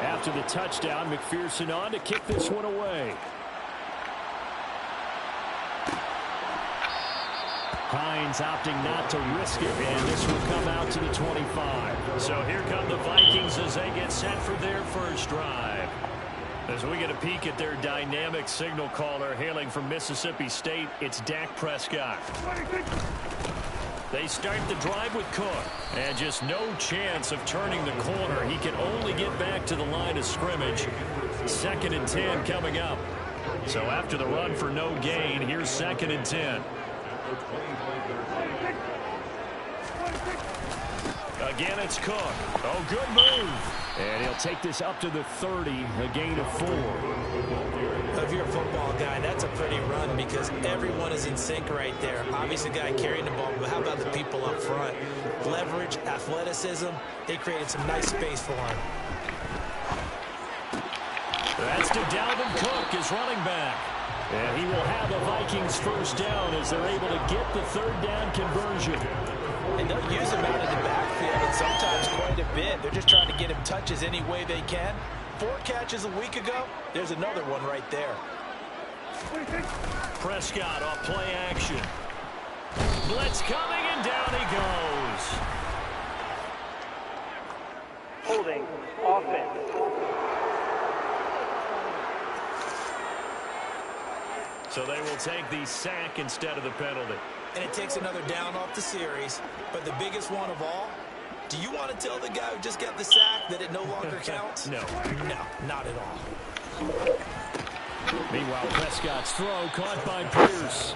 After the touchdown, McPherson on to kick this one away. Hines opting not to risk it, and this will come out to the 25. So here come the Vikings as they get set for their first drive. As we get a peek at their dynamic signal caller hailing from Mississippi State, it's Dak Prescott. They start the drive with Cook, and just no chance of turning the corner. He can only get back to the line of scrimmage. 2nd and 10 coming up. So after the run for no gain, here's 2nd and 10. Again, it's Cook. Oh, good move. And he'll take this up to the 30, a gain of 4. If you're a football guy, that's a pretty run because everyone is in sync right there. Obviously, the guy carrying the ball, but how about the people up front? Leverage, athleticism, they created some nice space for him. That's to Dalvin Cook, his running back. And he will have the Vikings first down as they're able to get the 3rd down conversion. And they'll use him out of the backfield, and sometimes quite a bit. They're just trying to get him touches any way they can. 4 catches a week ago. There's another one right there. Prescott off play action. Blitz coming, and down he goes. Holding offense. So they will take the sack instead of the penalty. And it takes another down off the series. But the biggest one of all, do you want to tell the guy who just got the sack that it no longer counts? No. No, not at all. Meanwhile, Prescott's throw caught by Pierce.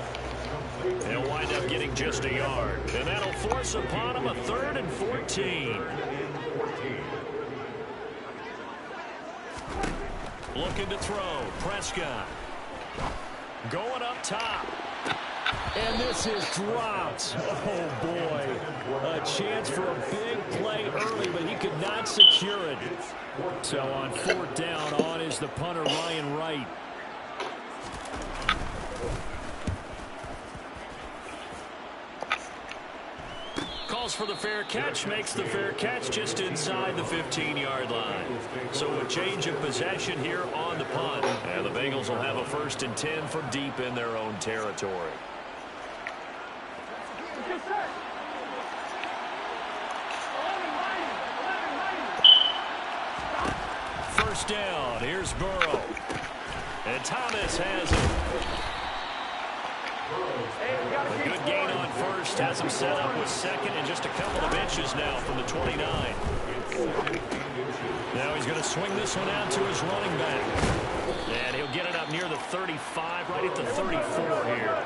He'll wind up getting just a yard. And that'll force upon him a 3rd and 14. Looking to throw. Prescott. Going up top. And this is dropped. Oh, boy. A chance for a big play early, but he could not secure it. So on 4th down, on is the punter, Ryan Wright. Calls for the fair catch, makes the fair catch just inside the 15-yard line. So a change of possession here on the punt. And the Bengals will have a 1st and 10 from deep in their own territory. First down, here's Burrow. And Thomas has it. A good gain on first, has him set up with 2nd and just a couple of inches now from the 29. Now he's going to swing this one out to his running back. And he'll get it up near the 35, right at the 34 here.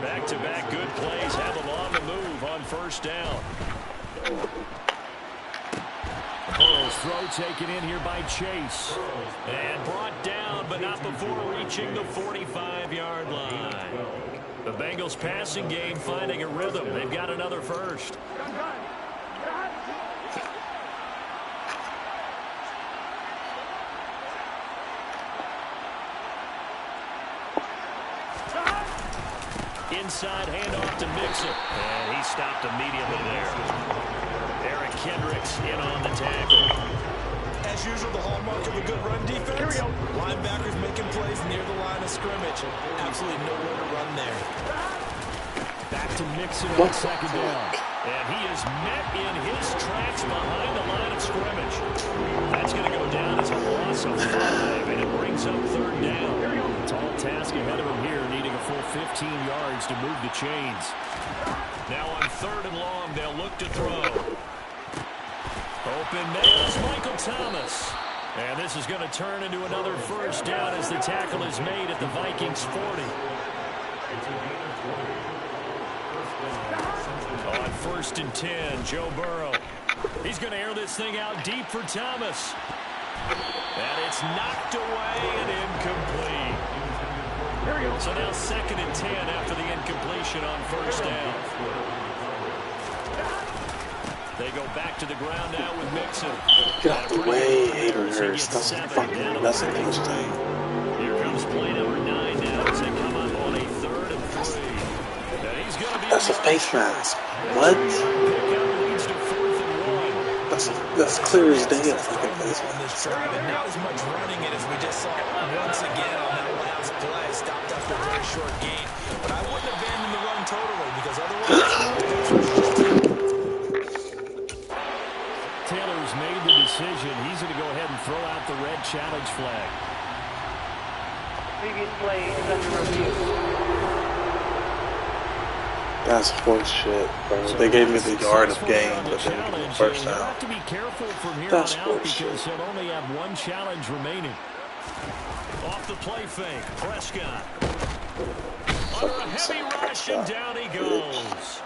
Back-to-back good plays have him on the move on 1st down. Burrow's throw taken in here by Chase. And brought down, but not before reaching the 45-yard line. The Bengals passing game finding a rhythm. They've got another first. Inside handoff to Mixon. And he stopped immediately there. Eric Kendricks in on the tackle. As usual, the hallmark of a good run defense. Linebackers making plays near the line of scrimmage. Absolutely nowhere to run there. Back to Mixon on 2nd down. And he is met in his tracks behind the line of scrimmage. That's going to go down as a loss of 5, and it brings up 3rd down. Tall task ahead of him here, needing a full 15 yards to move the chains. Now on 3rd and long, they'll look to throw. Open man is Michael Thomas. And this is going to turn into another first down as the tackle is made at the Vikings 40. On 1st and 10, Joe Burrow. He's going to air this thing out deep for Thomas. And it's knocked away and incomplete. So now 2nd and 10 after the incompletion on 1st down. They go back to the ground now with Mixon. Get out the way, haters. That's some fucking messing things today. Here comes play number 9 now as they come up on a 3rd and 3. Now he's going to be That's a face mask. What? That's clear as day in fucking face. On this drive, and not as much running it as we just saw once again on that last play. Stopped after a very short gain, but I wouldn't abandon the run totally because otherwise. Taylor's made the decision. He's going to go ahead and throw out the red challenge flag. Previous play is under review. That's horse shit, bro. They gave me the yard of game, but then the first down. Have to be careful from here That's on out horse because shit. he'll only have one challenge remaining. Off the play fake, Prescott. Under a heavy rush, and down he goes.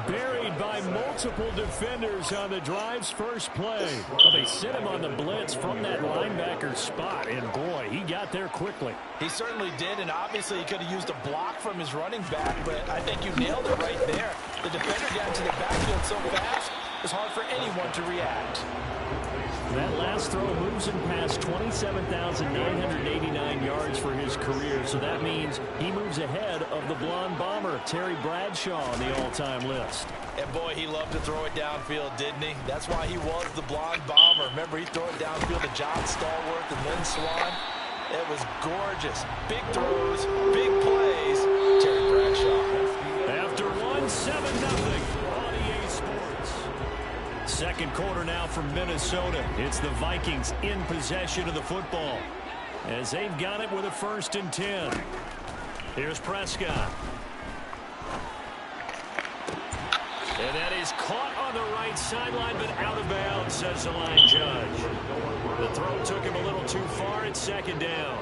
Buried by multiple defenders on the drive's first play. Well, they sent him on the blitz from that linebacker spot, and boy, he got there quickly. He certainly did, and obviously he could have used a block from his running back, but I think you nailed it right there. The defender got into the backfield so fast, it's hard for anyone to react. That last throw moves him past 27,989 yards for his career, so that means he moves ahead of the blonde bomber, Terry Bradshaw, on the all-time list. And boy, he loved to throw it downfield, didn't he? That's why he was the blonde bomber. Remember, he threw it downfield to John Stallworth and Lynn Swann. It was gorgeous. Big throws, big plays. Terry Bradshaw. After one, 7-0 on EA Sports. Second quarter now from Minnesota. It's the Vikings in possession of the football as they've got it with a 1st and 10. Here's Prescott. And that is caught on the right sideline, but out of bounds, says the line judge. The throw took him a little too far. It's 2nd down.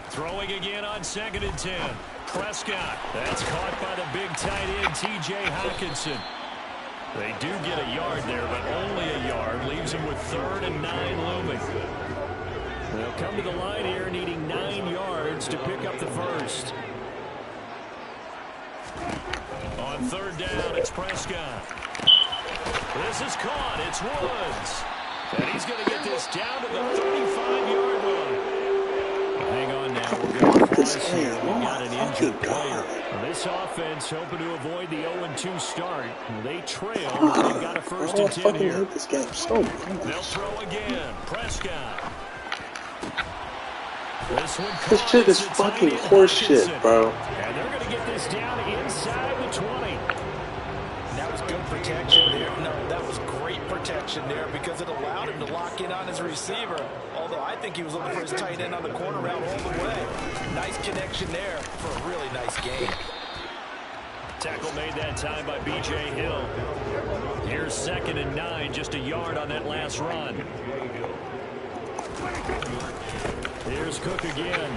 Throwing again on 2nd and 10. Prescott. That's caught by the big tight end, T.J. Hockenson. They do get a yard there, but only a yard. Leaves him with 3rd and 9 looming. They'll come to the line here needing 9 yards to pick up the first. On 3rd down, it's Prescott. This is caught. It's Woods. And he's going to get this down to the 35-yard line. Hang on now. We're going to pause here. We've got an injured player. This offense hoping to avoid the 0-2 start. They trail. They've got a 1st and 10 here. This game so much. They'll throw again. Prescott. This one This shit is fucking horse shit, bro. And they're going to get this down inside the 20. That was good protection there. No, that was great protection there because it allowed him to lock in on his receiver. Although I think he was looking for his tight end on the corner route all the way. Nice connection there for a really nice game. Tackle made that time by B.J. Hill. Here's 2nd and 9, just a yard on that last run. Here's Cook again.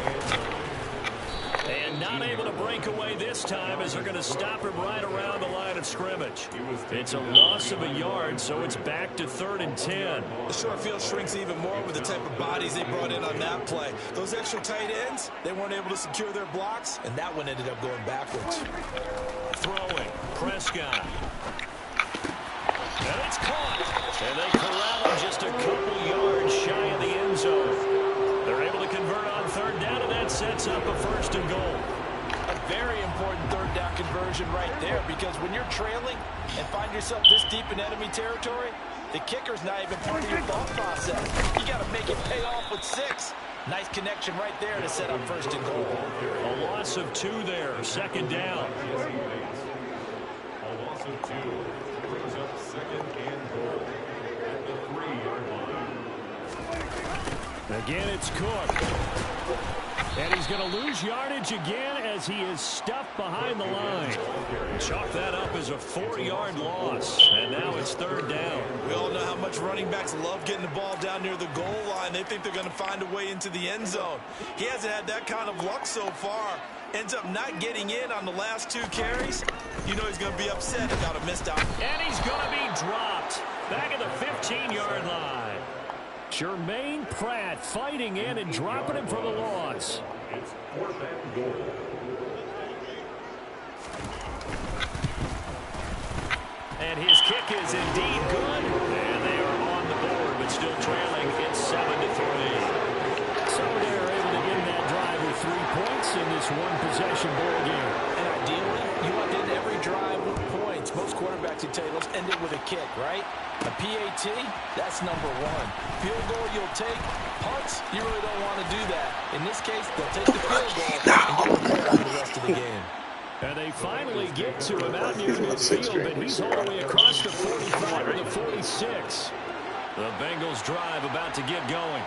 And not able to break away this time as they're going to stop him right around the line of scrimmage. It's a loss of a yard, so it's back to 3rd and 10. The short field shrinks even more with the type of bodies they brought in on that play. Those extra tight ends, they weren't able to secure their blocks, and that one ended up going backwards. Throwing, Prescott. And it's caught. And they corral him just a couple yards shy of the end zone. They're able to convert on 3rd down, and that sets up a 1st and goal. A very important 3rd down conversion right there because when you're trailing and find yourself this deep in enemy territory, the kicker's not even part of your thought process. You got to make it pay off with 6. Nice connection right there to set up 1st and goal. A loss of 2 there, 2nd down. A loss of 2 brings up 2nd and goal at the 3-yard line. Again, it's Cook. And he's going to lose yardage again as he is stuffed behind the line. Chalk that up as a 4-yard loss. And now it's 3rd down. We all know how much running backs love getting the ball down near the goal line. They think they're going to find a way into the end zone. He hasn't had that kind of luck so far. Ends up not getting in on the last 2 carries. You know he's going to be upset about a missed out. And he's going to be dropped back at the 15-yard line. Jermaine Pratt fighting in and dropping him for the loss. It's 4th and goal. And his kick is indeed good. And they are on the board, but still trailing. It's 7-3. So they're able to end that drive with 3 points in this one-possession ball game. And ideally, you want to end every drive with points. Most quarterbacks who tell you, let's end it with a kick, right? A PAT, that's number one. Field goal you'll take. Punts, you really don't want to do that. In this case, they'll take the field goal and get prepared for the rest of the game. And they finally get to him out near midfield, but he's all the way across the 45 or the 46. The Bengals drive about to get going.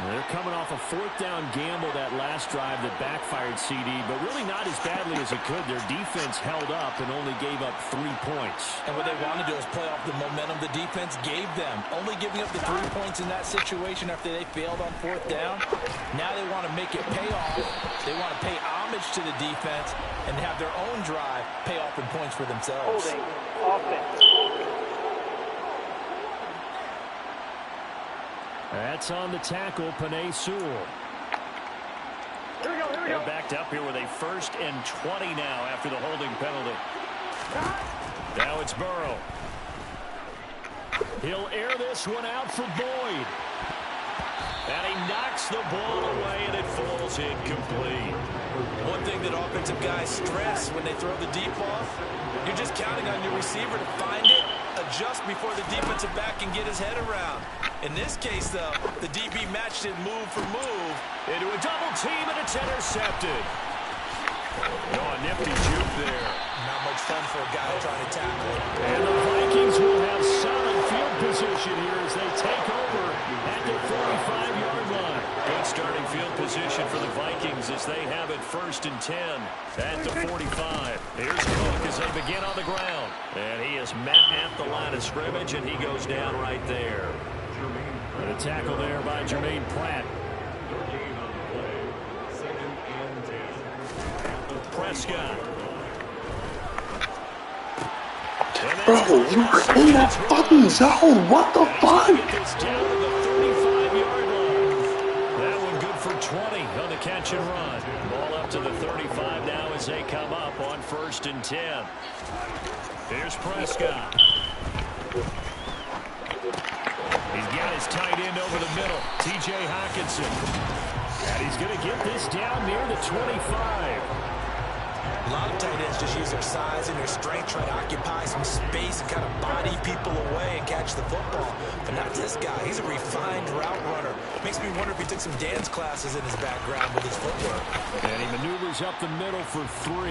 They're coming off a fourth down gamble that last drive that backfired CD, but really not as badly as it could. Their defense held up and only gave up 3 points. And what they want to do is play off the momentum the defense gave them. Only giving up the 3 points in that situation after they failed on fourth down. Now they want to make it pay off. They want to pay homage to the defense and have their own drive pay off in points for themselves. Holding offense. That's on the tackle, Penei Sewell. Here we go. They're backed up here with a 1st and 20 now after the holding penalty. Now it's Burrow. He'll air this one out for Boyd. And he knocks the ball away, and it falls incomplete. One thing that offensive guys stress when they throw the deep ball, you're just counting on your receiver to find it, adjust before the defensive back can get his head around. In this case, though, the DB matched it move for move. Into a double team, and it's intercepted. Oh, a nifty juke there. Not much fun for a guy trying to tackle it. And the Vikings will have solid field position here as they take over at the 45-yard line. Good starting field position for the Vikings as they have it 1st and 10 at the 45. Here's Cook as they begin on the ground. And he is met at the line of scrimmage, and he goes down right there. And a tackle there by Jermaine Pratt. Prescott. Bro, you were in that fucking zone. What the fuck? It's down to the 35-yard line. That one good for 20 on the catch and run. Ball up to the 35 now as they come up on 1st and 10. Here's Prescott. He's got his tight end over the middle, T.J. Hockenson. And he's going to get this down near the 25. A lot of tight ends just use their size and their strength, try to occupy some space and kind of body people away and catch the football. But not this guy. He's a refined route runner. Makes me wonder if he took some dance classes in his background with his footwork. And he maneuvers up the middle for 3,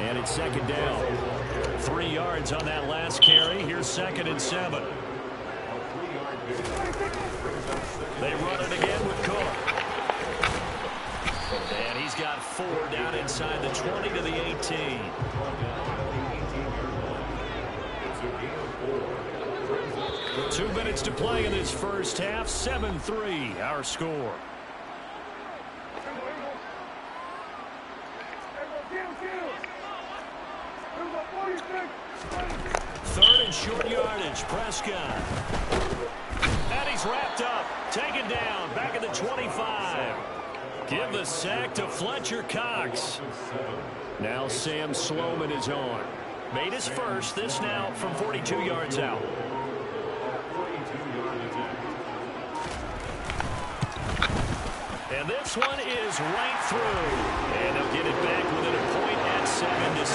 and it's 2nd down. 3 yards on that last carry. Here's 2nd and 7. They run it again with Cook. And he's got 4 down inside the 20 to the 18. 2 minutes to play in this first half. 7-3 our score. Third and short yardage. Prescott. And he's wrapped up. Taken down. Back at the 25. Give the sack to Fletcher Cox. Now Sam Sloman is on. Made his first. This now from 42 yards out. And this one is right through. And they'll get it back within a point at 7-6.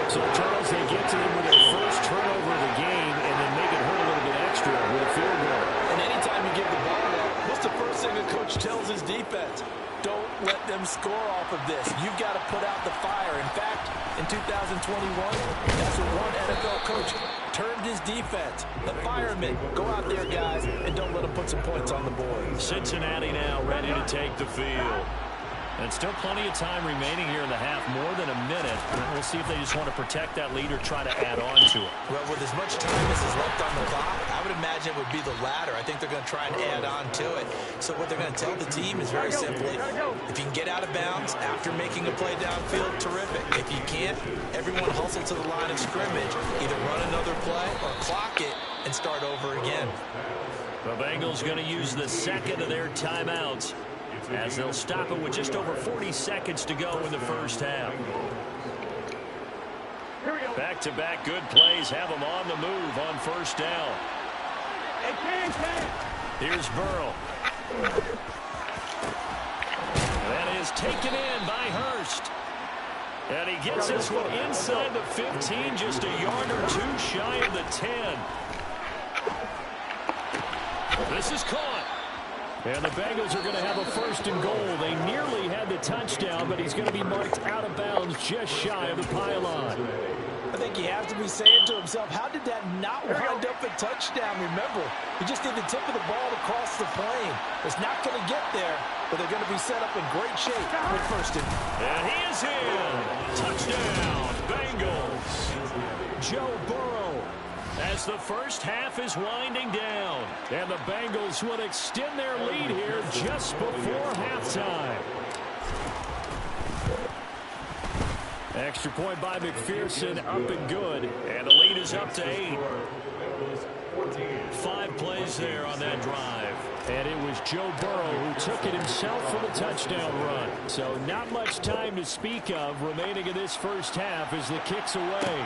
So, Charles, they get to him with their first turnover of the game and then make it hurt a little bit extra with a field goal. And anytime you give the ball up, what's the first thing a coach tells his defense? Don't let them score off of this. You've got to put out the fire. In fact, in 2021, that's what one NFL coach termed his defense. The firemen. Go out there, guys, and don't let them put some points on the board. Cincinnati now ready to take the field. And still plenty of time remaining here in the half, more than a minute. We'll see if they just want to protect that lead or try to add on to it. Well, with as much time as is left on the clock, I would imagine it would be the latter. I think they're going to try and add on to it. So what they're going to tell the team is very simply, if you can get out of bounds after making a play downfield, terrific. If you can't, everyone hustle to the line of scrimmage. Either run another play or clock it and start over again. The Bengals going to use the second of their timeouts, as they'll stop it with just over 40 seconds to go in the first half. Back-to-back good plays have them on the move on first down. Here's Burrow. That is taken in by Hurst. And he gets this one inside the 15, just a yard or two shy of the 10. This is caught. And the Bengals are going to have a 1st and goal. They nearly had the touchdown, but he's going to be marked out of bounds just shy of the pylon. I think he has to be saying to himself, how did that not wind up a touchdown? Remember, he just did the tip of the ball to cross the plane. It's not going to get there, but they're going to be set up in great shape with 1st and. And he is in. Touchdown, Bengals. Joe Burrow, as the first half is winding down. And the Bengals will extend their lead here just before halftime. Extra point by McPherson, up and good. And the lead is up to 8. 5 plays there on that drive. And it was Joe Burrow who took it himself for the touchdown run. So not much time to speak of remaining in this first half as the kick's away.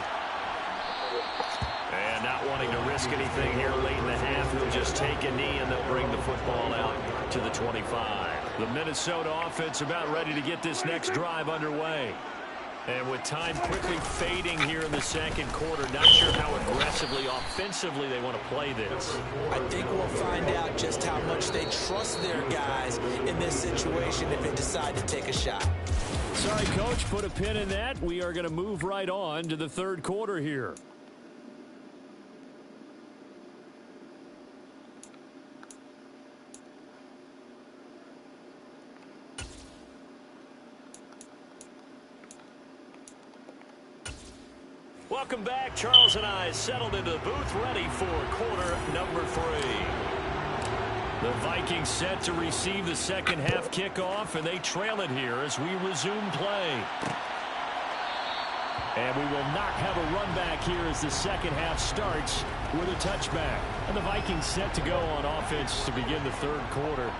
And not wanting to risk anything here late in the half, he'll just take a knee and they'll bring the football out to the 25. The Minnesota offense about ready to get this next drive underway. And with time quickly fading here in the second quarter, not sure how aggressively, offensively they want to play this. I think we'll find out just how much they trust their guys in this situation if they decide to take a shot. Sorry, Coach, put a pin in that. We are going to move right on to the third quarter here. Welcome back. Charles and I settled into the booth ready for quarter number 3. The Vikings set to receive the second half kickoff, and they trail it here as we resume play. And we will not have a run back here as the second half starts with a touchback. And the Vikings set to go on offense to begin the third quarter.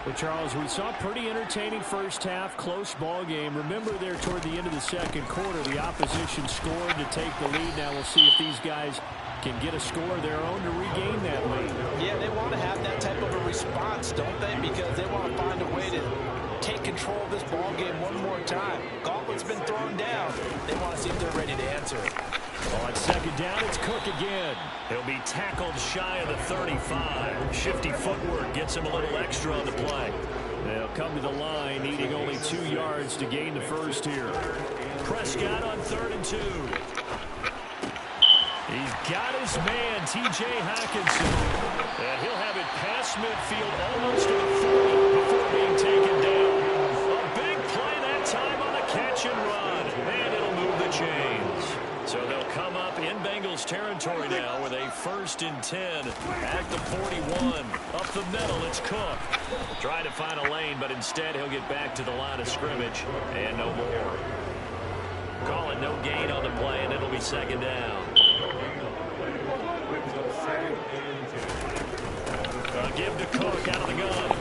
Well, Charles, we saw a pretty entertaining first half, close ball game. Remember there toward the end of the second quarter, the opposition scored to take the lead. Now we'll see if these guys can get a score of their own to regain that lead. Yeah, they want to have that type of a response, don't they? Because they want to find a way to take control of this ball game one more time. Gauntlet's been thrown down. They want to see if they're ready to answer it. On second down, it's Cook again. He'll be tackled shy of the 35. Shifty footwork gets him a little extra on the play. They'll come to the line, needing only 2 yards to gain the first here. Prescott on 3rd and 2. He's got his man, T.J. Hockenson. And he'll have it past midfield, almost to the 40 before being taken down. A big play that time on the catch and run. And it'll move the chains. So they'll come up in Bengals territory now with a 1st and 10 at the 41. Up the middle, it's Cook. Trying to find a lane, but instead he'll get back to the line of scrimmage. And no more. Call it no gain on the play, and it'll be second down. Give to Cook out of the gun.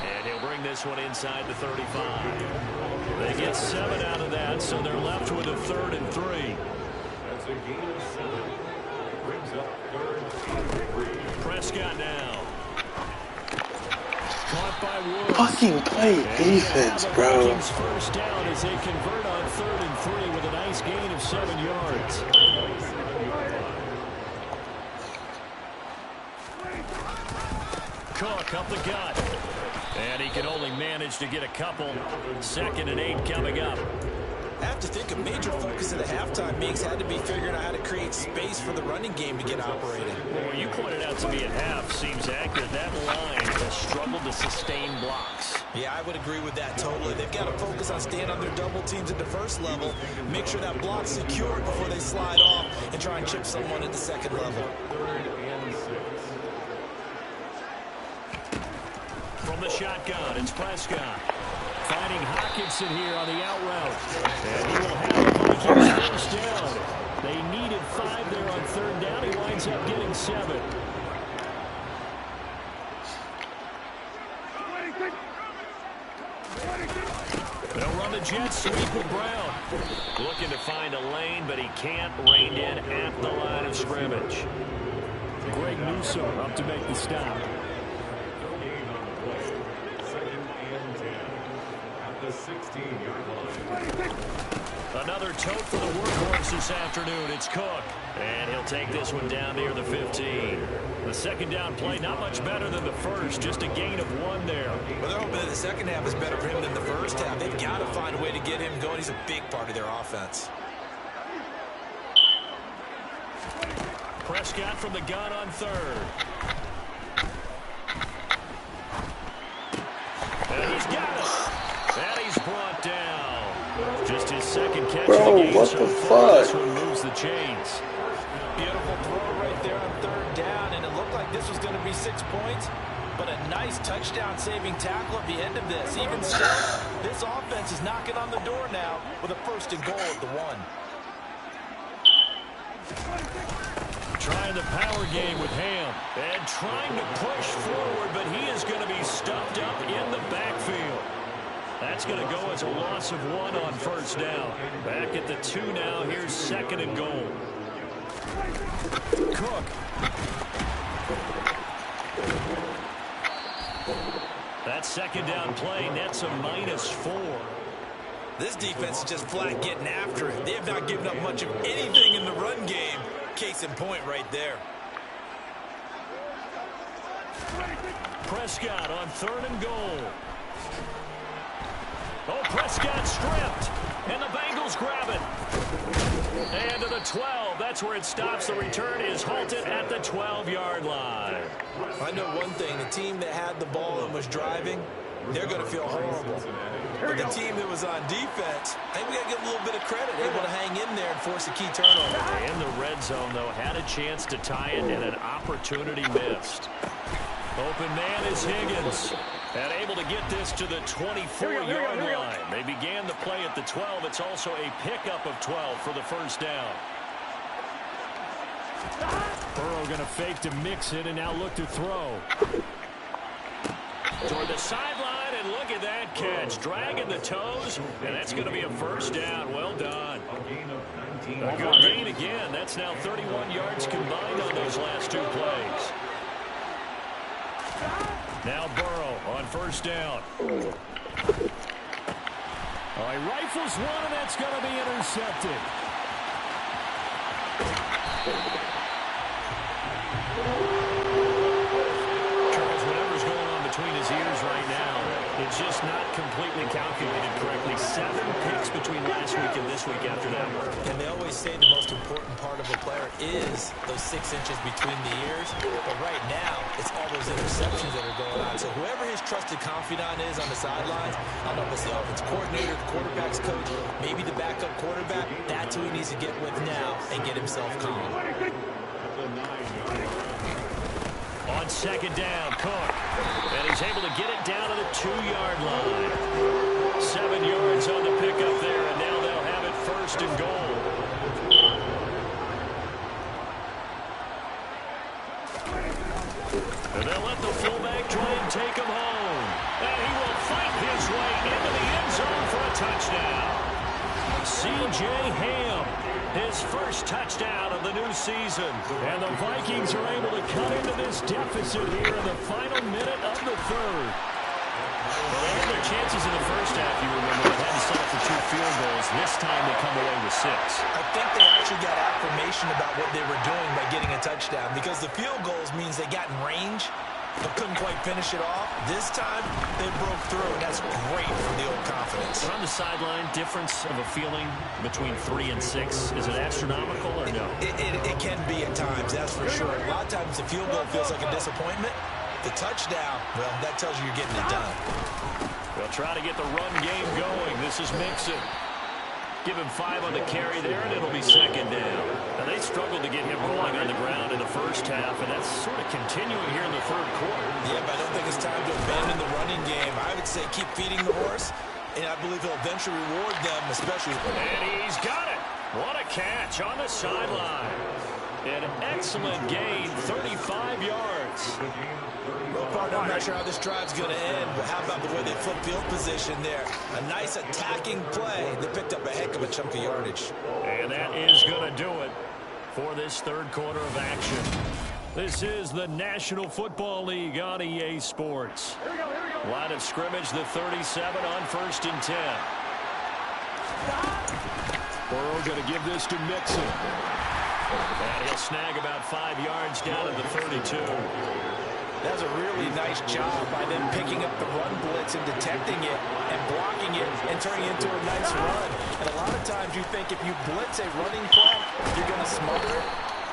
And he'll bring this one inside the 35. They get 7 out of that, so they're left with a 3rd and 3. That's a gain of 7. Brings up 3rd and 3. Prescott now. Caught by Woods. Fucking play defense, bro. Vikings first down as they convert on 3rd and 3 with a nice gain of 7 yards. Cook up the gut. And he can only manage to get a couple. 2nd and 8 coming up. I have to think a major focus of the halftime meetings had to be figuring out how to create space for the running game to get operating. Well, you pointed out to me at half, seems accurate. That line has struggled to sustain blocks. Yeah, I would agree with that totally. They've got to focus on staying on their double teams at the first level, make sure that block's secure before they slide off and try and chip someone at the second level. 3rd and 6. From the shotgun, it's Prescott. Finding Hockenson here on the out route. And he will have the Vikings first down. They needed 5 there on 3rd down. He winds up getting 7. They'll run the jet sweep with Brown. Looking to find a lane, but he can't. Reined in at the line of scrimmage. Greg Newsome up to make the stop. Gain on the play. 2nd and 10. At the 16-yard line. Another tote for the workhorse this afternoon. It's Cook. And he'll take this one down near the 15. The second down play, not much better than the first. Just a gain of 1 there. Well, they're hoping that the second half is better for him than the first half. They've got to find a way to get him going. He's a big part of their offense. Prescott from the gun on third. And he's got it. And he's brought down. Just his second catch of the game. What so the far. fuck? This one moves the chains. Beautiful throw right there on third down, and it looked like this was going to be 6 points, but a nice touchdown-saving tackle at the end of this. Even still, this offense is knocking on the door now with a 1st and goal at the 1. Trying the power game with Ham. And trying to push forward, but he is going to be stuffed up in the backfield. That's going to go as a loss of 1 on 1st down. Back at the 2 now. Here's 2nd and goal. Cook. That 2nd down play nets a -4. This defense is just flat getting after it. They have not given up much of anything in the run game. Case in point right there. Prescott on 3rd and goal. Oh, Prescott stripped. And the Bengals grab it. And to the 12. That's where it stops. The return is halted at the 12-yard line. I know one thing. The team that had the ball and was driving, they're going to feel horrible. But the team that was on defense, I think we got to give a little bit of credit. Able to hang in there and force a key turnover. In the red zone, though, had a chance to tie it and an opportunity missed. Open man is Higgins. And able to get this to the 24-yard line. They began the play at the 12. It's also a pickup of 12 for the 1st down. Burrow going to fake to mix it and now look to throw. Toward the sideline, and look at that catch. Dragging the toes, and that's going to be a 1st down. Well done. A good gain again. That's now 31 yards combined on those last 2 plays. Now Burrow on 1st down. Oh, he rifles one, and that's going to be intercepted. Charles, whatever's going on between his ears right now, it's just not completely calculated correctly. 7 picks between last week and this week after that. And they always say the most important part of a player is those 6 inches between the ears. But right now, it's all those interceptions that are going on. So whoever his trusted confidant is on the sidelines, I don't know if it's the offense coordinator, the quarterback's coach, maybe the backup quarterback, that's who he needs to get with now and get himself calm. On 2nd down, Cook. And he's able to get it down to the 2-yard line. 7 yards on the pickup there, and now they'll have it 1st and goal. And they'll let the fullback try and take him home. And he will fight his way into the end zone for a touchdown. C.J. Ham, his 1st touchdown of the new season. And the Vikings are able to cut into this deficit here in the final minute of the 3rd. Well, they had their chances in the 1st half, you remember. They hadn't settled for 2 field goals. This time they come away with 6. I think they actually got affirmation about what they were doing by getting a touchdown, because the field goals means they got in range but couldn't quite finish it off. This time, they broke through, and that's great for the old confidence. But on the sideline, difference of a feeling between 3 and 6, is it astronomical or no? It can be at times, that's for sure. A lot of times the field goal feels like a disappointment. The touchdown, well, that tells you you're getting it done. They'll try to get the run game going. This is Mixon. Give him 5 on the carry there, and it'll be 2nd down. Now, they struggled to get him rolling on the ground in the 1st half, and that's sort of continuing here in the 3rd quarter. Yeah, but I don't think it's time to abandon the running game. I would say keep feeding the horse, and I believe he'll eventually reward them, especially. And he's got it. What a catch on the sideline. An excellent gain, 35 yards. Well, partner, I'm not sure how this drive's going to end, but how about the way they flip field position there? A nice attacking play. They picked up a heck of a chunk of yardage. And that is going to do it for this 3rd quarter of action. This is the National Football League on EA Sports. Line of scrimmage, the 37 on 1st and 10. Burrow going to give this to Mixon. And he'll snag about 5 yards down to the 32. That's a really nice job by them picking up the run blitz and detecting it and blocking it and turning it into a nice run. And a lot of times you think if you blitz a running play, you're going to smother it.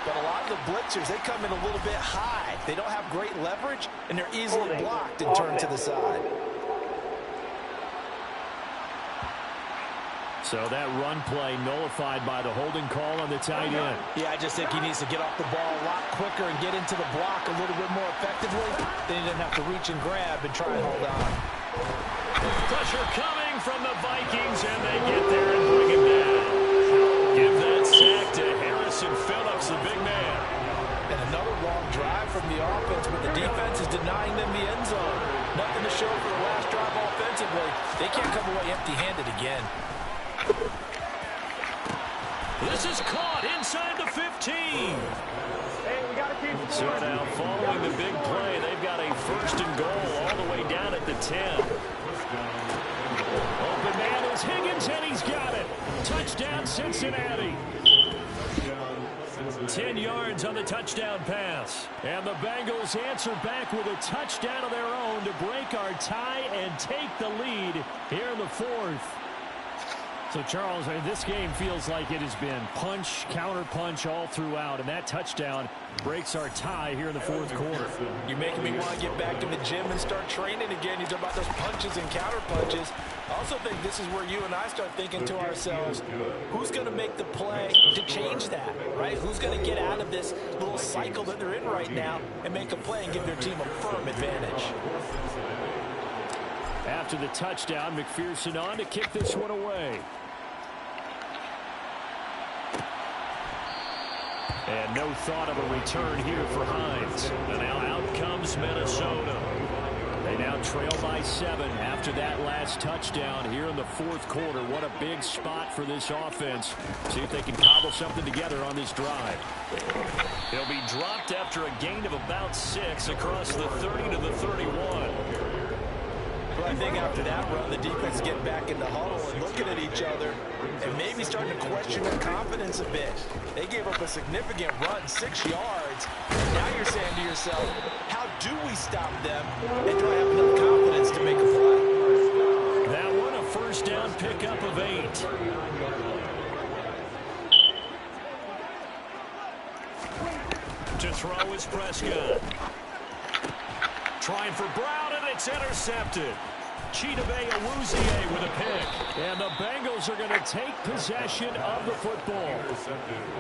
But a lot of the blitzers, they come in a little bit high. They don't have great leverage, and they're easily blocked and turned to the side. So that run play nullified by the holding call on the tight end. Yeah, I just think he needs to get off the ball a lot quicker and get into the block a little bit more effectively. Then he doesn't have to reach and grab and try and hold on. Pressure coming from the Vikings, and they get there and bring him down. Give that sack to Harrison Phillips, the big man. And another long drive from the offense, but the defense is denying them the end zone. Nothing to show for the last drive offensively. They can't come away empty-handed again. This is caught inside the 15. Hey, we got to keep So scoring. now following the big play, they've got a 1st and goal all the way down at the 10. Open man is Higgins, and he's got it. Touchdown, Cincinnati. 10 yards on the touchdown pass. And the Bengals answer back with a touchdown of their own to break our tie and take the lead here in the 4th. So, Charles, this game feels like it has been punch, counter-punch all throughout, and that touchdown breaks our tie here in the 4th quarter. You're making me want to get back in the gym and start training again. You talk about those punches and counter-punches. I also think this is where you and I start thinking to ourselves, who's going to make the play to change that, right? Who's going to get out of this little cycle that they're in right now and make a play and give their team a firm advantage? After the touchdown, McPherson on to kick this one away. And no thought of a return here for Hines. And now out comes Minnesota. They now trail by 7 after that last touchdown here in the 4th quarter. What a big spot for this offense. See if they can cobble something together on this drive. He'll be dropped after a gain of about 6 across the 30 to the 31. Well, I think after that run, the defense getting back in the huddle and looking at each other and maybe starting to question their confidence a bit. They gave up a significant run, 6 yards. Now you're saying to yourself, how do we stop them? And do I have enough confidence to make a play? That one, a 1st down pickup of 8. To throw is Prescott. Trying for Brown, and it's intercepted. Chidobe Awuzie with a pick. And the Bengals are going to take possession of the football.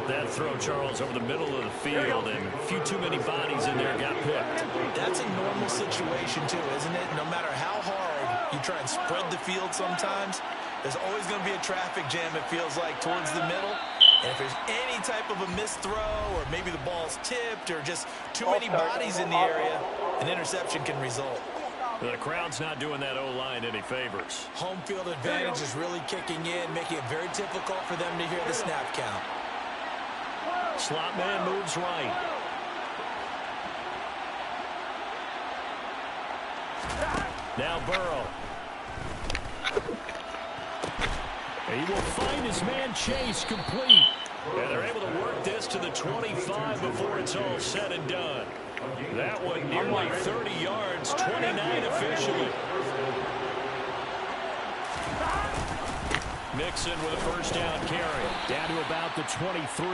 That throw, Charles, over the middle of the field, and a few too many bodies in there got picked. That's a normal situation, too, isn't it? No matter how hard you try and spread the field sometimes, there's always going to be a traffic jam, it feels like, towards the middle. And if there's any type of a missed throw, or maybe the ball's tipped, or just too many bodies in the area, an interception can result. The crowd's not doing that O-line any favors. Home field advantage is really kicking in, making it very difficult for them to hear the snap count. Slot man moves right. Now Burrow. He will find his man Chase complete. And they're able to work this to the 25 before it's all said and done. That one nearly 30 yards, 29 officially. Mixon with a 1st down carry. Down to about the 23.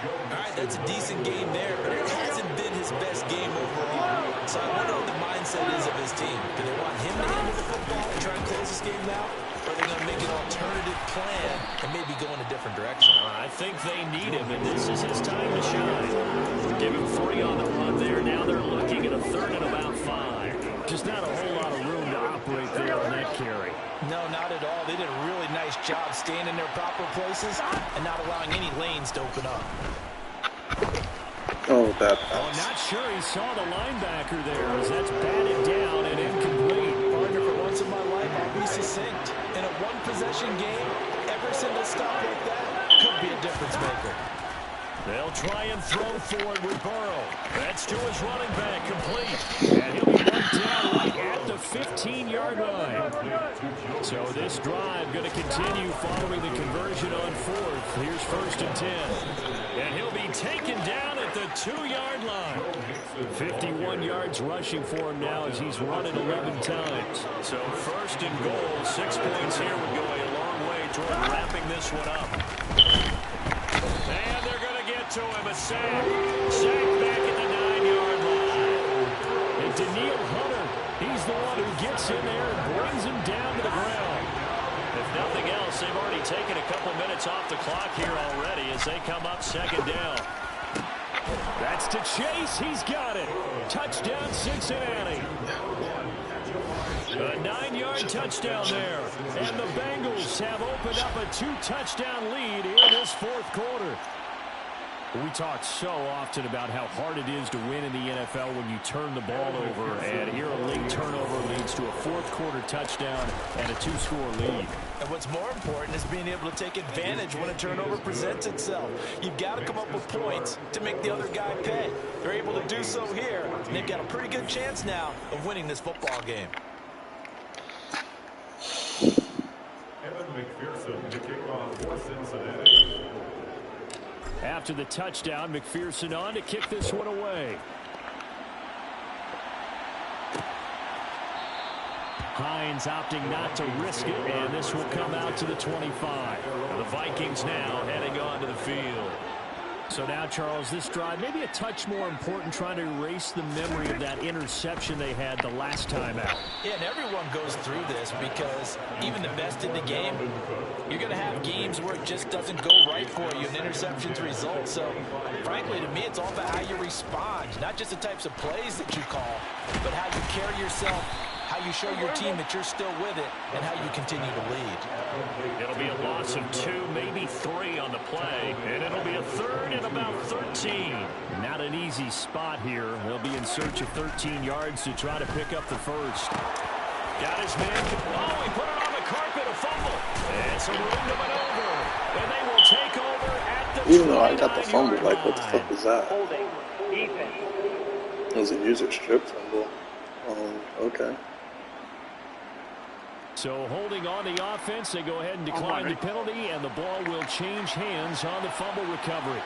All right, that's a decent game there, but it hasn't been his best game overall. So I wonder what the mindset is of his team. Do they want him to handle the football and try and close this game out? Or are they going to make an alternative plan and maybe go in a different direction? I think they need him, and this is his time to shine. Give him 3 on the run there. Now they're looking at a 3rd and about 5. Just not a whole lot of room to operate there on that carry. No, not at all. They did a really nice job staying in their proper places and not allowing any lanes to open up. Oh, that Oh, not sure he saw the linebacker there as that's batted down and incomplete. Partner, for once in my life, I'll be succinct. In a one-possession game, every single stop like that could be a difference maker. They'll try and throw for it with Burrow. That's to his running back, complete. And he'll be brought down right at the 15-yard line. So this drive going to continue following the conversion on fourth. Here's 1st and 10. And he'll be taken down at the 2-yard line. 51 yards rushing for him now as he's run it 11 times. So 1st and goal, 6 points here would go a long way toward wrapping this one up. And they're going to get to him, a sack. Sack back at the 9-yard line. And Daniil Hunter, he's the one who gets in there and brings him down to the ground. If nothing else, they've already taken a couple minutes off the clock here already as they come up 2nd down. That's to Chase. He's got it. Touchdown, Cincinnati. A 9-yard touchdown there. And the Bengals have opened up a 2-touchdown lead in this 4th quarter. We talk so often about how hard it is to win in the NFL when you turn the ball over. And here a late turnover leads to a 4th quarter touchdown and a 2-score lead. And what's more important is being able to take advantage when a turnover presents itself. You've got to come up with points to make the other guy pay. They're able to do so here, and they've got a pretty good chance now of winning this football game. Evan McPherson to kick off for Cincinnati. After the touchdown, McPherson on to kick this one away. Hines opting not to risk it, and this will come out to the 25. The Vikings now heading on to the field. So now, Charles, this drive maybe a touch more important, trying to erase the memory of that interception they had the last time out. Yeah, and everyone goes through this because even the best in the game, you're going to have games where it just doesn't go right for you and interceptions result. So, frankly, to me, it's all about how you respond, not just the types of plays that you call, but how you carry yourself, how you show your team that you're still with it, and how you continue to lead. It'll be a loss of 2, maybe 3 on the play, and it'll be a 3rd and about 13. Not an easy spot here. They'll be in search of 13 yards to try to pick up the first. Got his man. Oh, he put it on the carpet, a fumble. And some room to maneuver. And they will take over at the 29-yard line. Even though I got the fumble, like, what the fuck was that? Holding. Defense. It was a user strip fumble. Okay. So holding on the offense, they go ahead and decline the penalty, and the ball will change hands on the fumble recovery.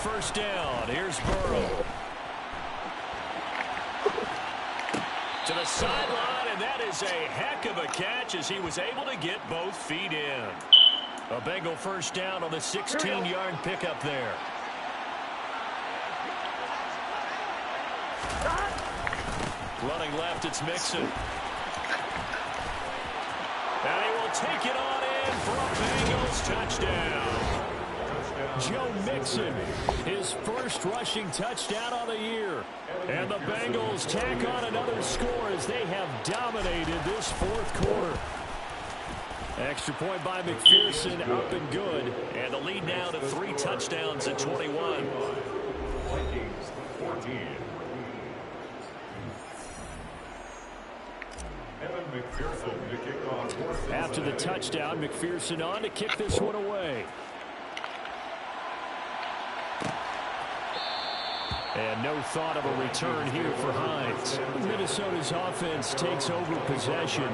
1st down. Here's Burrow. To the sideline, and that is a heck of a catch as he was able to get both feet in. A Bengal 1st down on the 16-yard pickup there. Running left, it's Mixon. And he will take it on in for a Bengals touchdown. Joe Mixon, his 1st rushing touchdown on the year. And the Bengals tack on another score as they have dominated this 4th quarter. Extra point by McPherson, up and good. And the lead now to 3 touchdowns at 21. Vikings 14. Evan McPherson to kick off for Cincinnati. After the touchdown, McPherson on to kick this one away. And no thought of a return here for Hines. Minnesota's offense takes over possession.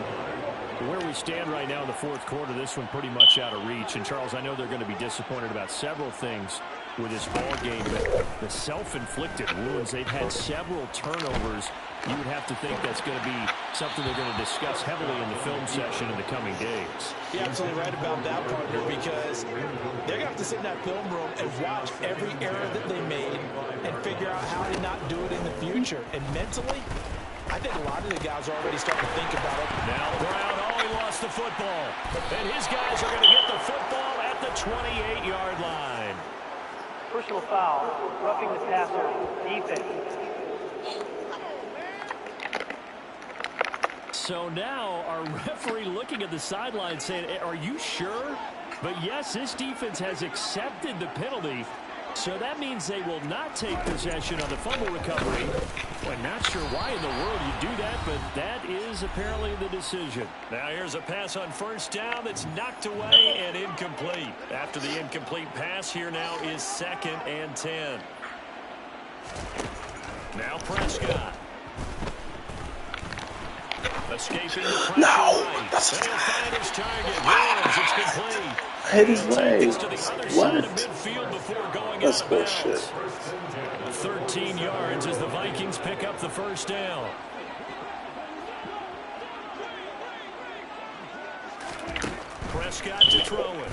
Where we stand right now in the 4th quarter, this one pretty much out of reach. And, Charles, I know they're going to be disappointed about several things with this ball game, but the self-inflicted wounds, they've had several turnovers. You would have to think that's going to be something they're going to discuss heavily in the film session in the coming days. You're absolutely right about that, partner, because they're going to have to sit in that film room and watch every error that they made and figure out how to not do it in the future. And mentally, I think a lot of the guys are already starting to think about it. Now Brown, he lost the football. And his guys are going to get the football at the 28-yard line. Personal foul. Roughing the passer. Defense. So now our referee looking at the sideline saying, are you sure? But yes, this defense has accepted the penalty. So that means they will not take possession on the fumble recovery. Well, not sure why in the world you do that, but that is apparently the decision. Now here's a pass on first down that's knocked away and incomplete. After the incomplete pass, here now is 2nd and 10. Now Prescott. Escaping the pressure. No, that's and he'll find his target. Williams, it's complete. I hit his leg. What? That's bullshit. 13 yards as the Vikings pick up the first down. Prescott to throw it.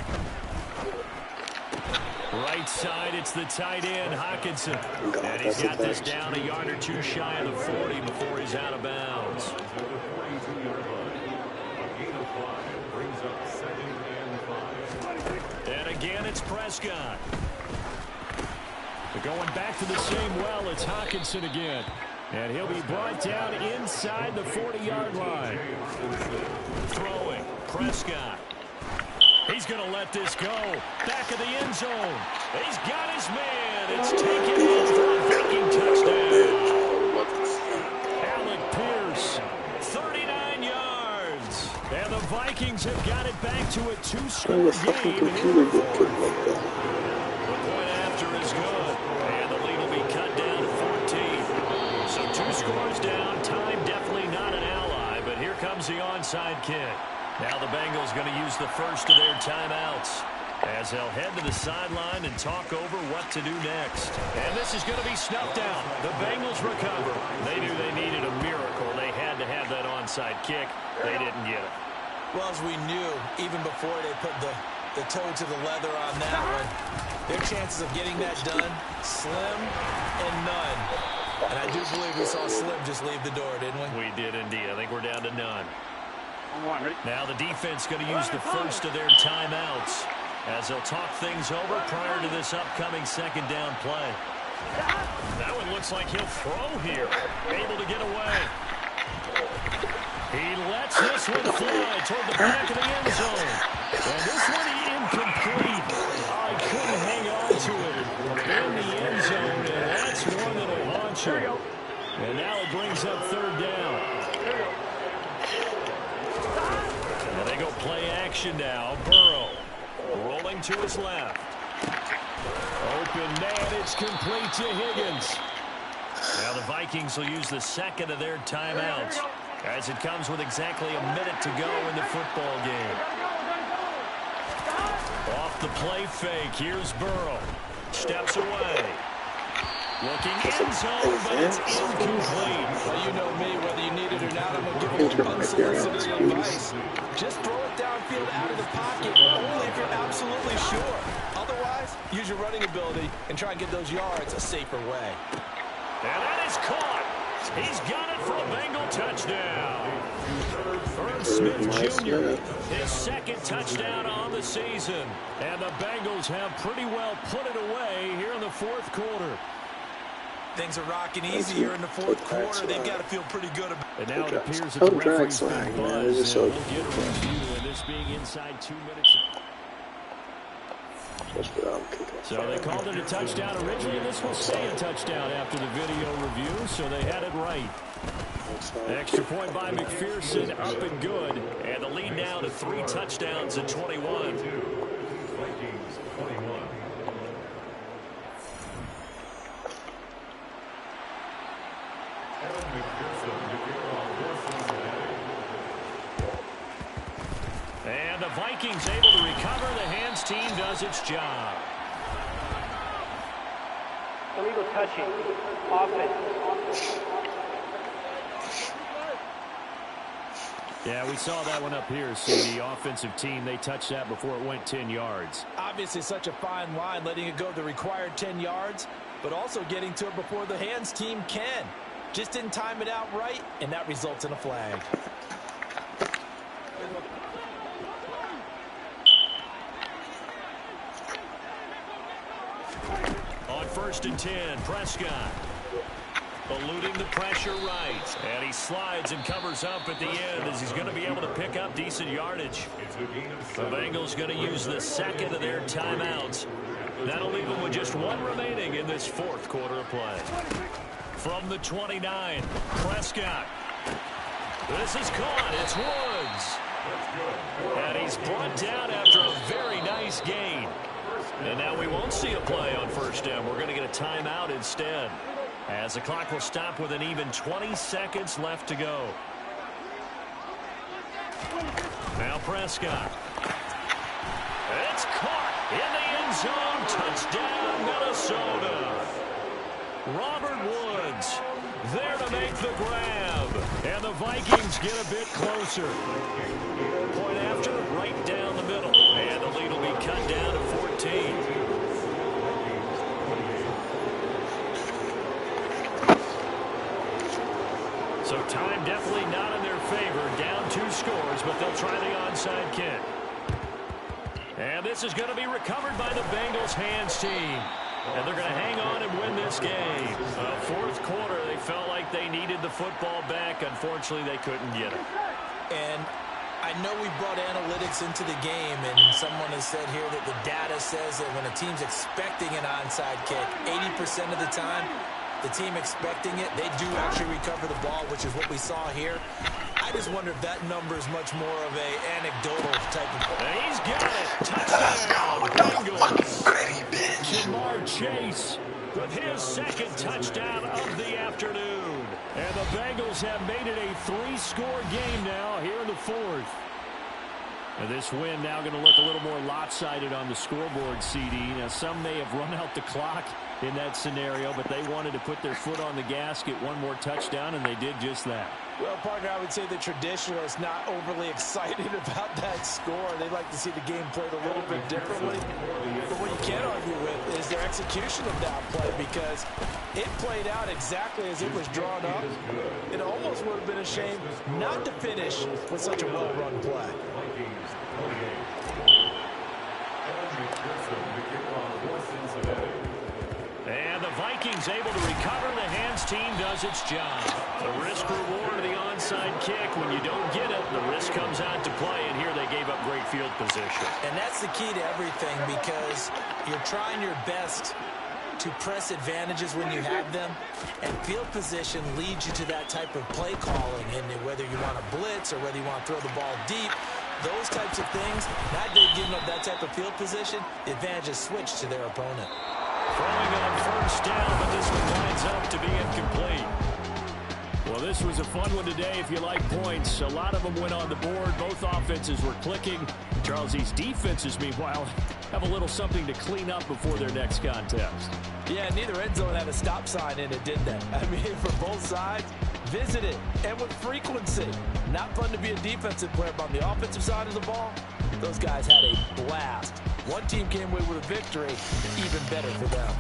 Right side, it's the tight end, Hockenson. And he's got this down a yard or two shy of the 40 before he's out of bounds. And again, it's Prescott. But going back to the same well, it's Hockenson again. And he'll be brought down inside the 40-yard line. Throwing, Prescott. He's going to let this go. Back of the end zone. He's got his man. It's taken in for a Viking touchdown. Alec Pierce, 39 yards. And the Vikings have got it back to a two-score game. The point after is good. And the lead will be cut down to 14. So 2 scores down. Time definitely not an ally. But here comes the onside kick. Now the Bengals going to use the first of their timeouts as they'll head to the sideline and talk over what to do next. And this is going to be snuffed out. The Bengals recover. They knew they needed a miracle. They had to have that onside kick. They didn't get it. Well, as we knew, even before they put the toe to the leather on that one, their chances of getting that done, slim and none. And I do believe we saw Slim just leave the door, didn't we? We did indeed. I think we're down to none. Now the defense going to use the first of their timeouts as they'll talk things over prior to this upcoming second down play. That one looks like he'll throw here. Able to get away. He lets this one fly toward the back of the end zone. And this one incomplete. I couldn't hang on to it in the end zone. And that's one that'll launch him. And now it brings up third down. They go play action now. Burrow rolling to his left. Open net. It's complete to Higgins. Now the Vikings will use the second of their timeouts as it comes with exactly a minute to go in the football game. Off the play fake. Here's Burrow. Steps away. Looking end zone, but it's incomplete. Well, you know me, whether you need it or not, I'm going to give you unsolicited advice. Just throw it downfield out of the pocket, only if you're absolutely sure. Otherwise, use your running ability and try and get those yards a safer way. And that is caught. He's got it for a Bengal touchdown. Irv Smith Jr., his second touchdown on the season. And the Bengals have pretty well put it away here in the fourth quarter. Things are rocking easy here in the fourth quarter. They've got to feel pretty good about it. And now it appears that the referee's been buzzed, and we'll get a review, and this being inside 2 minutes. So they called it a touchdown originally, and this will stay a touchdown after the video review, so they had it right. Extra point by McPherson, up and good. And the lead now to 3 touchdowns at 21. Vikings 21. And the Vikings able to recover. The hands team does its job. Illegal touching. Offense. Yeah, we saw that one up here. See, the offensive team, they touched that before it went 10 yards. Obviously, such a fine line, letting it go the required 10 yards, but also getting to it before the hands team can. Just didn't time it out right, and that results in a flag. On 1st and 10, Prescott. eluding the pressure right. And he slides and covers up at the end as he's going to be able to pick up decent yardage. The Bengals going to use the second of their timeouts. That'll leave them with just one remaining in this fourth quarter of play. From the 29, Prescott. This is caught. It's Woods. And he's brought down after a very nice gain. And now we won't see a play on first down. We're going to get a timeout instead, as the clock will stop with an even 20 seconds left to go. Now Prescott. It's caught in the end zone. Touchdown, Minnesota. Robert Woods there to make the grab. And the Vikings get a bit closer. Point after, right down the middle. And the lead will be cut down to 14. So time definitely not in their favor. Down 2 scores, but they'll try the onside kick. And this is going to be recovered by the Bengals hands team. And they're going to hang on and win this game. Fourth quarter, they felt like they needed the football back. Unfortunately, they couldn't get it. And I know we brought analytics into the game, and someone has said here that the data says that when a team's expecting an onside kick, 80% of the time, the team expecting it, they do actually recover the ball, which is what we saw here. I just wonder if that number is much more of a anecdotal type of play. He's got it. Touchdown, Bengals. Jamar Chase with his second touchdown of the afternoon. And the Bengals have made it a 3-score game now here in the fourth. And this win now going to look a little more lopsided on the scoreboard, CD. Now, some may have run out the clock in that scenario, but they wanted to put their foot on the gas, get one more touchdown, and they did just that. Well, partner, I would say the traditionalists not overly excited about that score. They'd like to see the game played a little bit differently. But what you can't argue with is their execution of that play, because it played out exactly as it was drawn up. It almost would have been a shame not to finish with such a well-run play. And the Vikings able to recover. The hands team does its job. The risk reward of the onside kick. When you don't get it, the risk comes out to play. And here they gave up great field position. And that's the key to everything, because you're trying your best to press advantages when you have them, and field position leads you to that type of play calling. And whether you want to blitz or whether you want to throw the ball deep, those types of things, now they've given up that type of field position, the advantage is switched to their opponent. Throwing on first down, but this one winds up to be incomplete. Well, this was a fun one today if you like points. A lot of them went on the board. Both offenses were clicking. Charles, these defenses, meanwhile, have a little something to clean up before their next contest. Yeah, neither end zone had a stop sign in it, did they? I mean, for both sides, visit it, and with frequency. Not fun to be a defensive player, but on the offensive side of the ball, those guys had a blast. One team came away with a victory, even better for them.